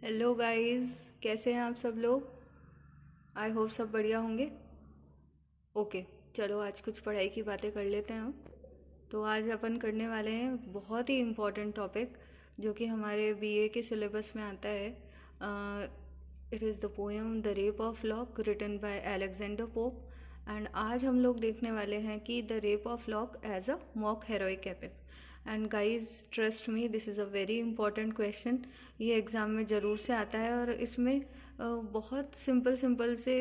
Hello guys, कैसे हैं आप सब लोग। आई होप सब बढ़िया होंगे। ओके, चलो आज कुछ पढ़ाई की बातें कर लेते हैं हम। तो आज अपन करने वाले हैं बहुत ही इम्पोर्टेंट टॉपिक जो कि हमारे बीए के सिलेबस में आता है। It is the poem the Rape of Lock written by Alexander Pope. And आज हम लोग देखने वाले हैं कि the Rape of Lock as a mock heroic epic. And guys trust me, this is a very important question. ये exam में ज़रूर से आता है और इसमें बहुत सिंपल सिंपल से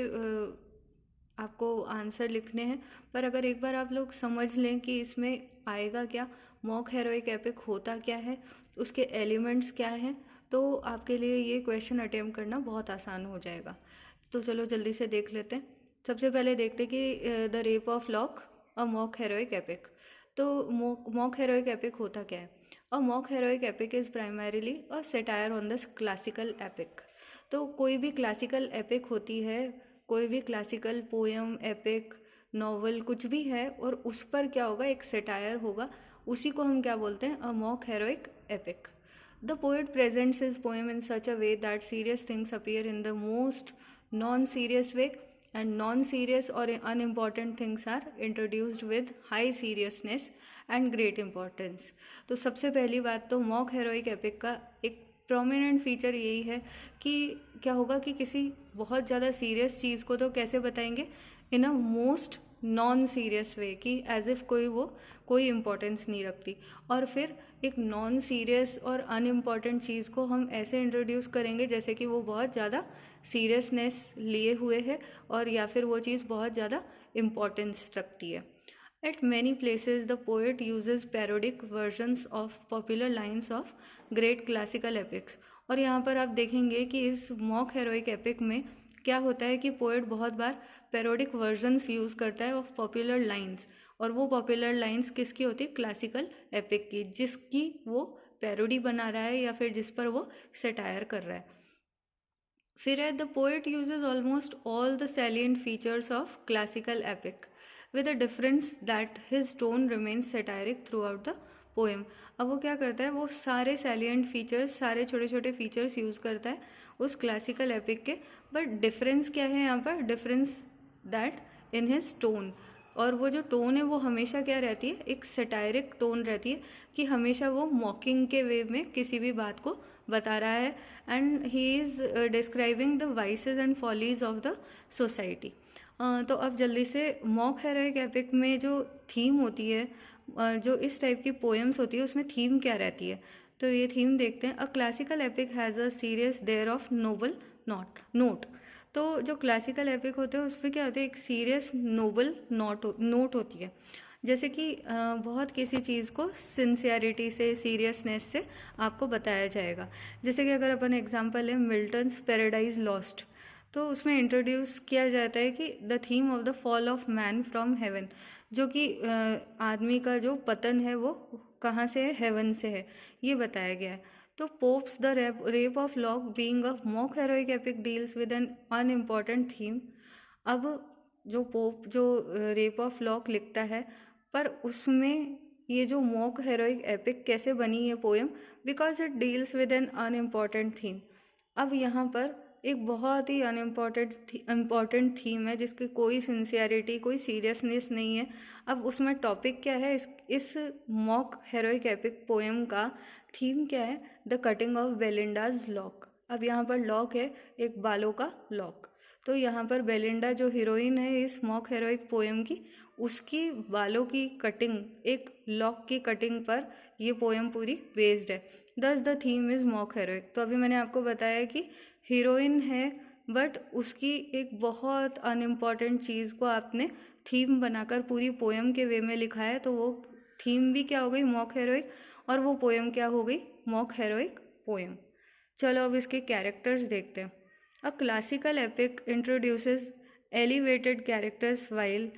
आपको आंसर लिखने हैं। पर अगर एक बार आप लोग समझ लें कि इसमें आएगा क्या, मॉक हेरोइक एपिक होता क्या है, उसके एलिमेंट्स क्या हैं, तो आपके लिए ये क्वेश्चन अटेम्प्ट करना बहुत आसान हो जाएगा। तो चलो जल्दी से देख लेते हैं। सबसे पहले देखते हैं कि the Rape of lock a mock heroic epic. तो मॉक हेरोइक एपिक होता क्या है। अ mock heroic epic is primarily a satire on the classical epic. तो कोई भी क्लासिकल एपिक होती है, कोई भी क्लासिकल पोएम, एपिक, नॉवल कुछ भी है, और उस पर क्या होगा, एक सेटायर होगा। उसी को हम क्या बोलते हैं, अ mock heroic epic. The poet presents his poem in such a way that serious things appear in the most non serious way, and non-serious or unimportant things are introduced with high seriousness and great importance। तो सबसे पहली बात तो mock heroic epic का एक prominent feature यही है कि क्या होगा कि किसी बहुत ज़्यादा सीरियस चीज़ को तो कैसे बताएंगे, in a most non serious way, कि एज इफ कोई इम्पोर्टेंस नहीं रखती। और फिर एक नॉन सीरियस और अनइम्पॉर्टेंट चीज़ को हम ऐसे इंट्रोड्यूस करेंगे जैसे कि वो बहुत ज़्यादा सीरियसनेस लिए हुए है, और या फिर वो चीज़ बहुत ज़्यादा इम्पोर्टेंस रखती है। At many places, the poet uses parodic versions of popular lines of great classical epics। और यहाँ पर आप देखेंगे कि इस मॉक हेरोइक एपिक में क्या होता है कि पोएट बहुत बार पैरोडिक वर्जन्स यूज़ करता है ऑफ पॉपुलर लाइंस। और वो पॉपुलर लाइंस किसकी होती है, क्लासिकल एपिक की, जिसकी वो पैरोडी बना रहा है या फिर जिस पर वो सेटायर कर रहा है। फिर है, the poet uses almost all the salient features of classical epic with a difference that his tone remains satiric throughout the poem। अब वो क्या करता है, वो सारे सैलियंट फीचर्स, सारे छोटे छोटे फीचर्स यूज़ करता है उस क्लासिकल एपिक के। बट डिफरेंस क्या है यहाँ पर, difference that in his tone. और वो जो टोन है वो हमेशा क्या रहती है, एक सटायरिक टोन रहती है, कि हमेशा वो मॉकिंग के वे में किसी भी बात को बता रहा है। And he is describing the vices and follies of the society. तो अब जल्दी से मॉक हेरोइक एपिक में जो थीम होती है, जो इस टाइप की पोएम्स होती है उसमें थीम क्या रहती है, तो ये थीम देखते हैं। A classical epic has a serious there of noble note. तो जो क्लासिकल एपिक होते हैं उसमें क्या होता है, एक सीरियस नोबल नोट होती है। जैसे कि बहुत किसी चीज़ को सिंसियरिटी से, सीरियसनेस से आपको बताया जाएगा। जैसे कि अगर अपन एग्जांपल है मिल्टन्स पैराडाइज लॉस्ट, तो उसमें इंट्रोड्यूस किया जाता है कि the theme of the fall of man from heaven, जो कि आदमी का जो पतन है वो कहाँ से है, हेवन से है, ये बताया गया है। तो Pope's the Rape of Lock being a mock heroic epic deals with an unimportant theme. अब जो पोप जो रेप ऑफ लॉक लिखता है, पर उसमें ये जो मॉक हेरोइक एपिक कैसे बनी है poem, because it deals with an unimportant theme. अब यहाँ पर एक बहुत ही इम्पॉर्टेंट थीम है जिसकी कोई सिंसियरिटी, कोई सीरियसनेस नहीं है। अब उसमें टॉपिक क्या है, इस मॉक हेरोइक एपिक पोएम का थीम क्या है, the cutting of Belinda's lock. अब यहाँ पर लॉक है, एक बालों का लॉक। तो यहाँ पर बेलिंडा जो हीरोइन है इस मॉक हेरोइक पोएम की, उसकी बालों की कटिंग, एक लॉक की कटिंग पर ये पोएम पूरी बेस्ड है। दस the theme is mock heroic. तो अभी मैंने आपको बताया कि हीरोइन है, बट उसकी एक बहुत अनइम्पॉर्टेंट चीज़ को आपने थीम बनाकर पूरी पोएम के वे में लिखा है, तो वो थीम भी क्या हो गई, मॉक हेरोइक, और वो पोएम क्या हो गई, मॉक हेरोइक पोएम। चलो अब इसके कैरेक्टर्स देखते हैं। A classical epic introduces elevated characters while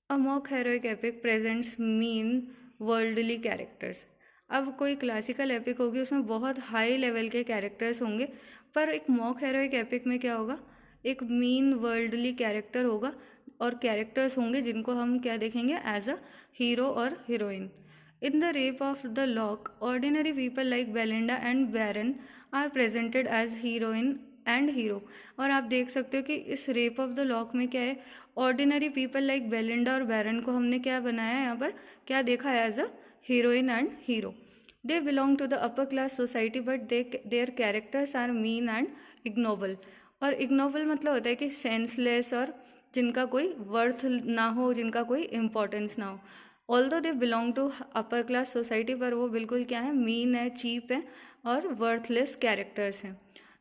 a mock heroic epic presents mean worldly characters. अब कोई क्लासिकल एपिक होगी उसमें बहुत हाई लेवल के कैरेक्टर्स होंगे, पर एक मॉक हेरोइक एपिक में क्या होगा, एक मीन वर्ल्डली कैरेक्टर होगा, और कैरेक्टर्स होंगे जिनको हम क्या देखेंगे, एज अ हीरो और heroine. In the rape of the lock, ordinary people like Belinda and Baron are presented as heroine and hero. और आप देख सकते हो कि इस रेप ऑफ द लॉक में क्या है, ऑर्डिनरी पीपल लाइक बेलिंडा और बैरन को हमने क्या बनाया है, यहाँ पर क्या देखा है, as a heroine and hero. They belong to the upper class society but their characters are mean and ignoble. और इग्नोबल मतलब होता है कि सेंसलेस और जिनका कोई वर्थ ना हो, जिनका कोई इम्पोर्टेंस ना हो। Although they belong to upper class society, पर वो बिल्कुल क्या है, मीन है, चीप है और वर्थलेस कैरेक्टर्स हैं।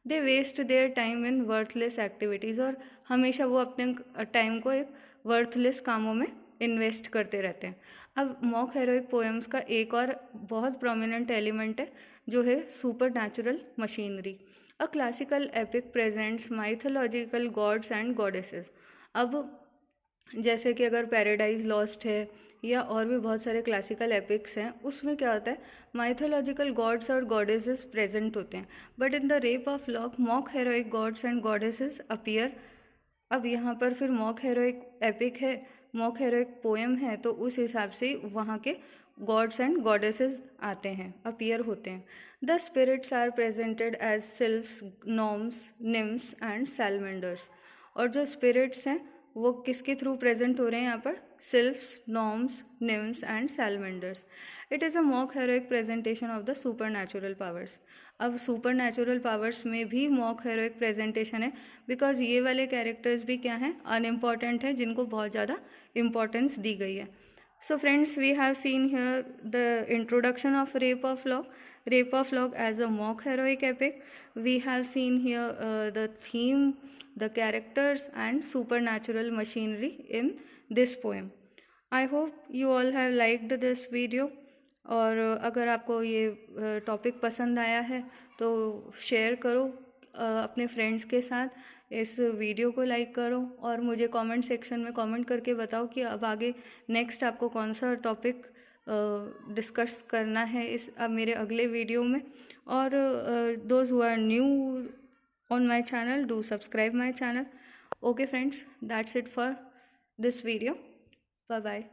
They waste their time in worthless activities, और हमेशा वो अपने टाइम को एक वर्थलेस कामों में इन्वेस्ट करते रहते हैं। अब मॉक हेरोइक पोएम्स का एक और बहुत प्रोमिनेंट एलिमेंट है जो है super natural machinery. A classical epic presents mythological gods and goddesses. अब जैसे कि अगर पैराडाइज लॉस्ट है या और भी बहुत सारे क्लासिकल एपिक्स हैं, उसमें क्या होता है, माइथोलॉजिकल गॉड्स और गॉडेसेस प्रेजेंट होते हैं। But in the Rape of lock mock heroic gods and goddesses appear. अब यहाँ पर फिर मॉक हेरोइक एपिक है, मॉक हेरोइक पोएम है, तो उस हिसाब से वहाँ के गॉड्स एंड गॉडेसेस आते हैं, अपीयर होते हैं। The spirits are presented as sylphs, gnomes, nymphs and salamanders. और जो स्पिरिट्स हैं वो किसके थ्रू प्रेजेंट हो रहे हैं यहाँ पर, sylphs, gnomes, nymphs and salamanders. It is a mock heroic presentation of the super natural powers. अब सुपर नेचुरल पावर्स में भी मॉक हेरोइक प्रेजेंटेशन है, बिकॉज ये वाले कैरेक्टर्स भी क्या हैं, अनइम्पॉर्टेंट है, जिनको बहुत ज़्यादा इम्पोर्टेंस दी गई है। So friends, we have seen here the introduction of Rape of Lock as a mock heroic epic. We have seen here the theme, the characters and supernatural machinery in this poem. I hope you all have liked this video. और अगर आपको ये topic पसंद आया है तो share करो अपने फ्रेंड्स के साथ, इस वीडियो को लाइक करो और मुझे कमेंट सेक्शन में कमेंट करके बताओ कि अब आगे नेक्स्ट आपको कौन सा टॉपिक डिस्कस करना है इस अब मेरे अगले वीडियो में। और those who are new on my channel, do subscribe my channel. Okay friends, that's it for this video. Bye bye.